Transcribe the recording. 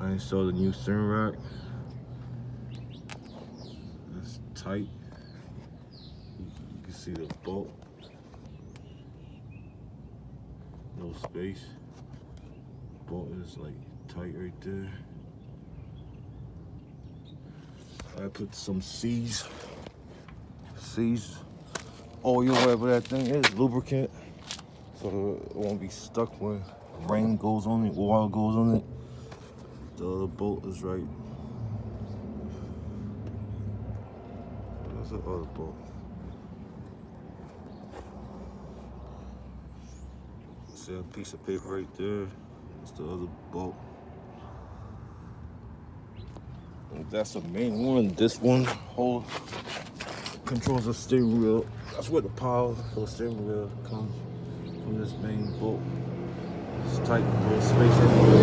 I installed a new steering rack. It's tight. You can see the bolt. No space. Bolt is like tight right there. I put some C's oil, whatever that thing is, lubricant, so it won't be stuck when rain goes on it, water goes on it. The other bolt is right. Where's the other bolt? See a piece of paper right there. That's the other bolt. And that's the main one. This one whole controls the steering wheel. That's where the power for the steering wheel comes from, this main bolt. It's tight, no space anywhere.